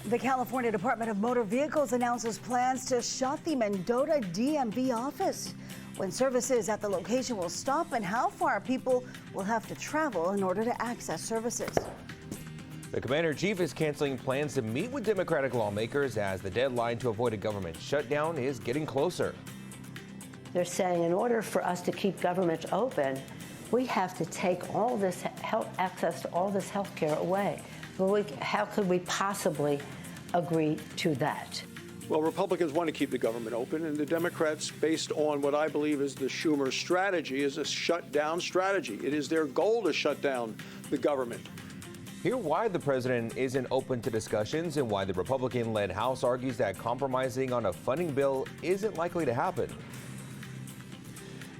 The California Department of Motor Vehicles announces plans to shut the Mendota DMV office, when services at the location will stop and how far people will have to travel in order to access services. The commander-in-chief is canceling plans to meet with Democratic lawmakers as the deadline to avoid a government shutdown is getting closer. They're saying in order for us to keep government open, we have to take all this access to all this health care away. Well, how could we possibly agree to that? Well, Republicans want to keep the government open, and the Democrats, based on what I believe is the Schumer strategy, is a shutdown strategy. It is their goal to shut down the government. Hear why the president isn't open to discussions and why the Republican-led House argues that compromising on a funding bill isn't likely to happen.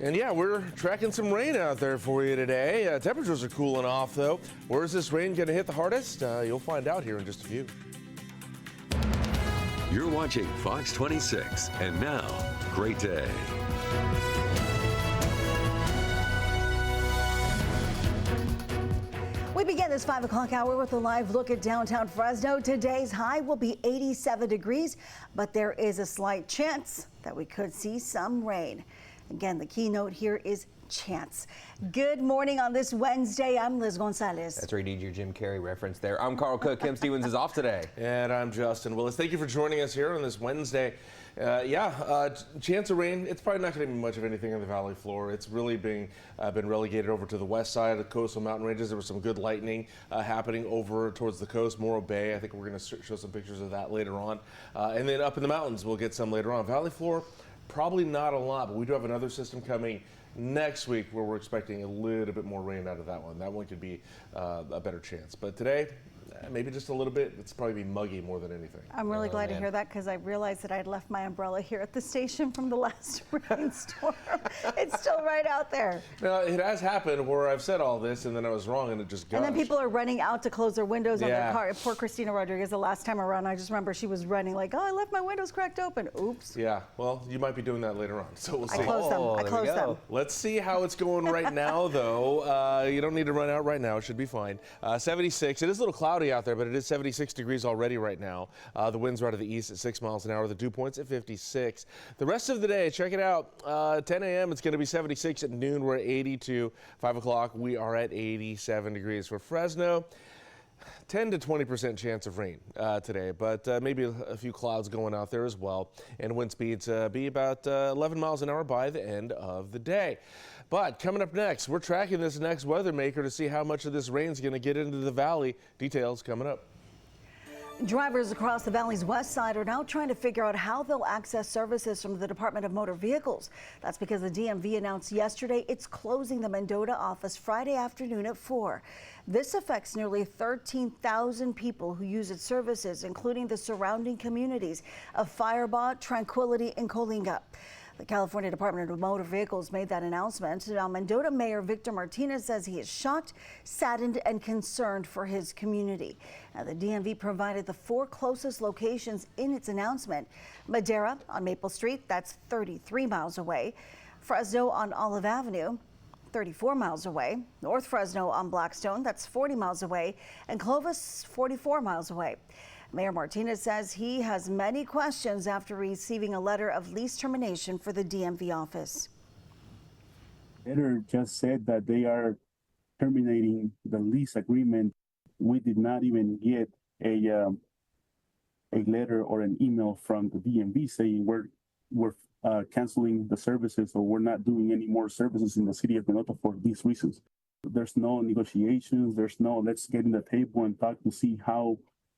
And yeah, we're tracking some rain out there for you today. Temperatures are cooling off, though. Where is this rain going to hit the hardest? You'll find out here in just a few. You're watching Fox 26, and now, great day. We begin this 5 o'clock hour with a live look at downtown Fresno. Today's high will be 87 degrees, but there is a slight chance that we could see some rain. Again, the keynote here is chance. Good morning on this Wednesday. I'm Liz Gonzalez. That's right, your Jim Carrey reference there. I'm Carl Cook. Kim Stevens is off today. And I'm Justin Willis. Thank you for joining us here on this Wednesday. Chance of rain. It's probably not going to be much of anything on the valley floor. It's really been relegated over to the west side of the coastal mountain ranges. There was some good lightning happening over towards the coast, Morro Bay. I think we're going to show some pictures of that later on. And then up in the mountains, we'll get some later on. Valley floor, probably not a lot, but we do have another system coming next week where we're expecting a little bit more rain out of that one. That one could be a better chance. But today, maybe just a little bit. It's probably be muggy more than anything. I'm really glad to hear that because I realized that I had left my umbrella here at the station from the last rainstorm. It's still right out there. Now, it has happened where I've said all this and then I was wrong and it just gushed. And then people are running out to close their windows on their car. Poor Christina Rodriguez, the last time around, I just remember she was running like, oh, I left my windows cracked open. Oops. Yeah, well, you might be doing that later on, so we'll see. I closed them. Let's see how it's going right now, though. You don't need to run out right now. It should be fine. 76. It is a little cloudy out there, but it is 76 degrees already right now. The winds are out of the east at 6 miles an hour. The dew point's at 56. The rest of the day, check it out. 10 a.m. it's going to be 76. At noon, we're at 82. 5 o'clock, we are at 87 degrees. For Fresno, 10 to 20% chance of rain today, but maybe a few clouds going out there as well. And wind speeds be about 11 miles an hour by the end of the day. But coming up next, we're tracking this next weather maker to see how much of this rain is going to get into the valley. Details coming up. Drivers across the valley's west side are now trying to figure out how they'll access services from the Department of Motor Vehicles. That's because the DMV announced yesterday it's closing the Mendota office Friday afternoon at 4. This affects nearly 13,000 people who use its services, including the surrounding communities of Firebaugh, Tranquility, and Coalinga. The California Department of Motor Vehicles made that announcement. Now, Mendota Mayor Victor Martinez says he is shocked, saddened, and concerned for his community. Now, the DMV provided the 4 closest locations in its announcement. Madera on Maple Street, that's 33 miles away. Fresno on Olive Avenue, 34 miles away. North Fresno on Blackstone, that's 40 miles away. And Clovis, 44 miles away. Mayor Martinez says he has many questions after receiving a letter of lease termination for the DMV office. The letter just said that they are terminating the lease agreement. We did not even get a letter or an email from the DMV saying we're canceling the services or we're not doing any more services in the city of Mendota for these reasons. There's no negotiations. There's no let's get in the table and talk to see how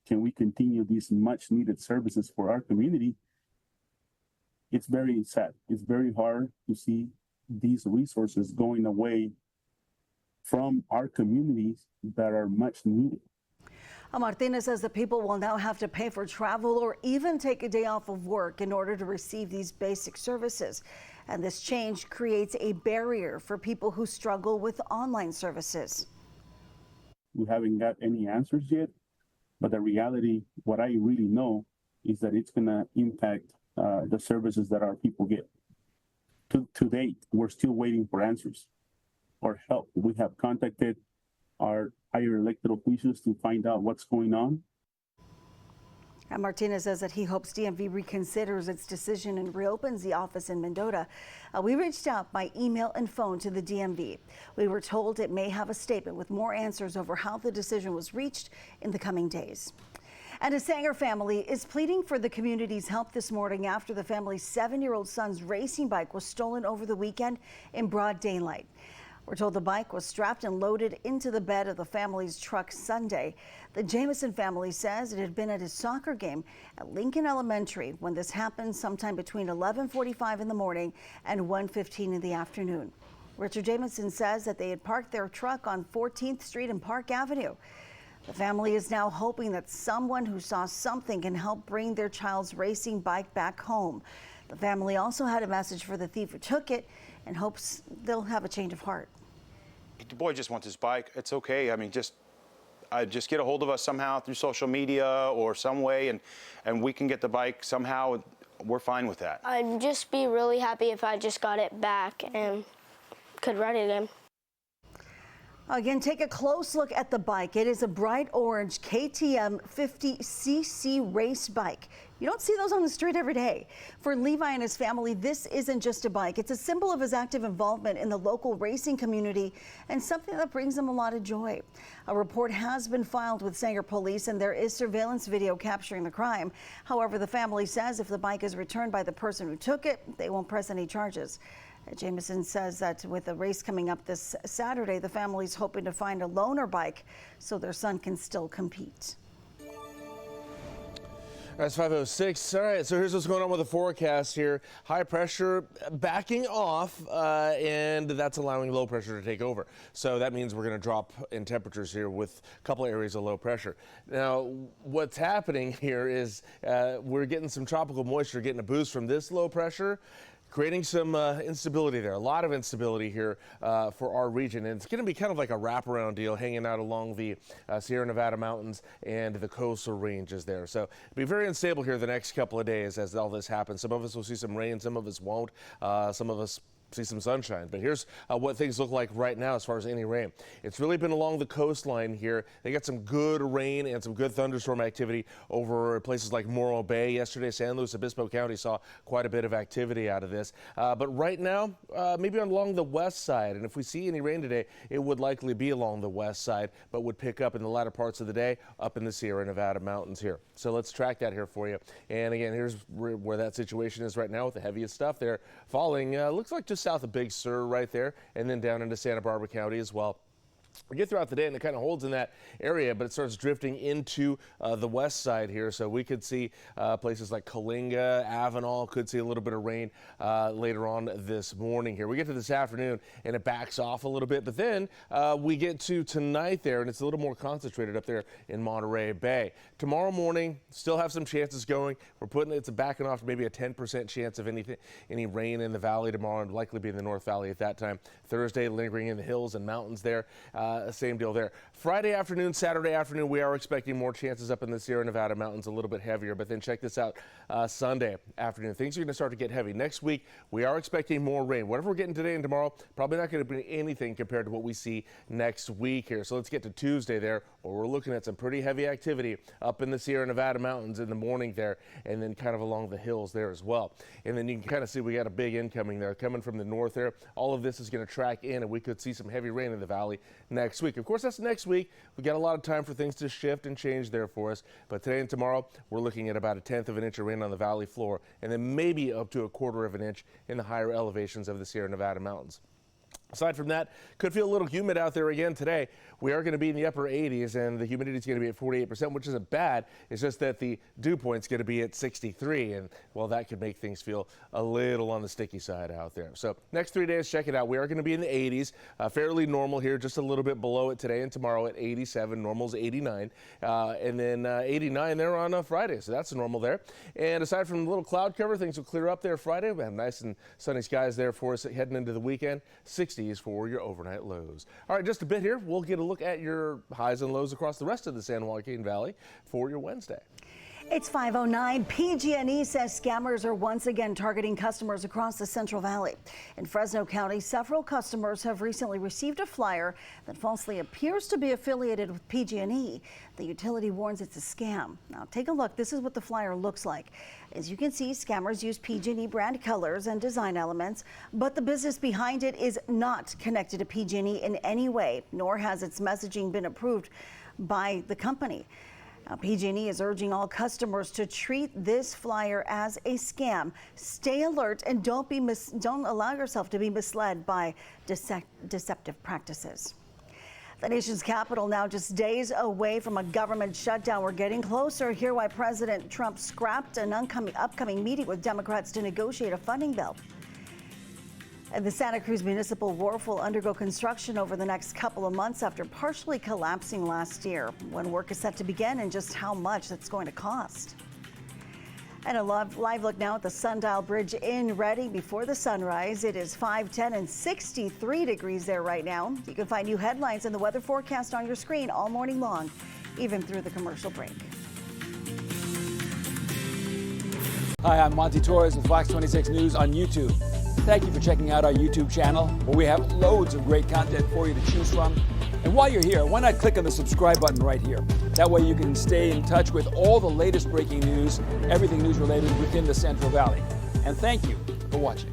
can we continue these much needed services for our community. It's very sad. It's very hard to see these resources going away from our communities that are much needed. Martinez says that people will now have to pay for travel or even take a day off of work in order to receive these basic services. And this change creates a barrier for people who struggle with online services. We haven't got any answers yet. But the reality, what I really know, is that it's going to impact the services that our people get. To date, we're still waiting for answers or help. We have contacted our higher elected officials to find out what's going on. And Martinez says that he hopes DMV reconsiders its decision and reopens the office in Mendota. We reached out by email and phone to the DMV. We were told it may have a statement with more answers over how the decision was reached in the coming days. And a Sanger family is pleading for the community's help this morning after the family's 7-year-old son's racing bike was stolen over the weekend in broad daylight. We're told the bike was strapped and loaded into the bed of the family's truck Sunday. The Jamison family says it had been at his soccer game at Lincoln Elementary when this happened sometime between 11:45 in the morning and 1:15 in the afternoon. Richard Jamison says that they had parked their truck on 14th Street and Park Avenue. The family is now hoping that someone who saw something can help bring their child's racing bike back home. The family also had a message for the thief who took it and hopes they'll have a change of heart. The boy just wants his bike. It's okay. I mean, just get a hold of us somehow through social media or some way, and we can get the bike somehow. We're fine with that. I'd just be really happy if I just got it back and could ride it again. Again, take a close look at the bike. It is a bright orange KTM 50cc race bike. You don't see those on the street every day. For Levi and his family, this isn't just a bike. It's a symbol of his active involvement in the local racing community and something that brings him a lot of joy. A report has been filed with Sanger Police and there is surveillance video capturing the crime. However, the family says if the bike is returned by the person who took it, they won't press any charges. Jamison says that with the race coming up this Saturday, the family's hoping to find a loaner bike so their son can still compete. That's 5:06. All right, so here's what's going on with the forecast here. High pressure backing off, and that's allowing low pressure to take over. So that means we're going to drop in temperatures here with a couple areas of low pressure. Now, what's happening here is we're getting some tropical moisture, getting a boost from this low pressure, creating some instability there, a lot of instability here for our region. And it's going to be kind of like a wraparound deal hanging out along the Sierra Nevada mountains and the coastal ranges there. So it'll be very unstable here the next couple of days as all this happens. Some of us will see some rain, some of us won't. Some of us see some sunshine. But here's what things look like right now as far as any rain. It's really been along the coastline here. They got some good rain and some good thunderstorm activity over places like Morro Bay yesterday. San Luis Obispo County saw quite a bit of activity out of this. But right now, maybe along the west side. And if we see any rain today, it would likely be along the west side, but would pick up in the latter parts of the day up in the Sierra Nevada mountains here. So let's track that here for you. And again, here's where that situation is right now with the heaviest stuff there falling. Looks like just south of Big Sur right there, and then down into Santa Barbara County as well. We get throughout the day and it kind of holds in that area, but it starts drifting into the west side here. So we could see places like Coalinga, Avenal, could see a little bit of rain later on this morning here. We get to this afternoon and it backs off a little bit, but then we get to tonight there and it's a little more concentrated up there in Monterey Bay. Tomorrow morning, still have some chances going. We're putting it's backing off to maybe a 10% chance of any rain in the valley tomorrow, and likely be in the North Valley at that time. Thursday, lingering in the hills and mountains there. Same deal there. Friday afternoon, Saturday afternoon, we are expecting more chances up in the Sierra Nevada mountains, a little bit heavier. But then check this out, Sunday afternoon, things are going to start to get heavy. Next week, we are expecting more rain. Whatever we're getting today and tomorrow, probably not going to be anything compared to what we see next week here. So let's get to Tuesday there, where we're looking at some pretty heavy activity up in the Sierra Nevada mountains in the morning there, and then kind of along the hills there as well. And then you can kind of see we got a big incoming there coming from the north there. All of this is going to track in, and we could see some heavy rain in the valley next week. Of course, that's next week. We got a lot of time for things to shift and change there for us. But today and tomorrow, we're looking at about 1/10 of an inch of rain on the valley floor, and then maybe up to 1/4 of an inch in the higher elevations of the Sierra Nevada mountains. Aside from that, could feel a little humid out there again today. We are going to be in the upper 80s, and the humidity is going to be at 48%, which isn't bad. It's just that the dew point's going to be at 63, and well, that could make things feel a little on the sticky side out there. So next 3 days, check it out. We are going to be in the 80s, fairly normal here, just a little bit below it today and tomorrow at 87. Normal's 89, and then 89 there on Friday, so that's normal there. And aside from a little cloud cover, things will clear up there Friday. We have nice and sunny skies there for us heading into the weekend. 60 for your overnight lows. All right, just a bit here. We'll get a look at your highs and lows across the rest of the San Joaquin Valley for your Wednesday. It's 5:09. PG&E says scammers are once again targeting customers across the Central Valley. In Fresno County, several customers have recently received a flyer that falsely appears to be affiliated with PG&E. The utility warns it's a scam. Now take a look. This is what the flyer looks like. As you can see, scammers use PG&E brand colors and design elements, but the business behind it is not connected to PG&E in any way, nor has its messaging been approved by the company. Now, PG&E is urging all customers to treat this flyer as a scam. Stay alert and don't allow yourself to be misled by deceptive practices. The nation's capital now just days away from a government shutdown. We're getting closer. Hear why President Trump scrapped an upcoming meeting with Democrats to negotiate a funding bill. And the Santa Cruz Municipal Wharf will undergo construction over the next couple of months after partially collapsing last year. When work is set to begin and just how much that's going to cost. And a live look now at the Sundial Bridge in Redding before the sunrise. It is 5:10 and 63 degrees there right now. You can find new headlines and the weather forecast on your screen all morning long, even through the commercial break. Hi, I'm Monty Torres with Fox 26 News on YouTube. Thank you for checking out our YouTube channel, where we have loads of great content for you to choose from. And while you're here, why not click on the subscribe button right here? That way you can stay in touch with all the latest breaking news, everything news related within the Central Valley. And thank you for watching.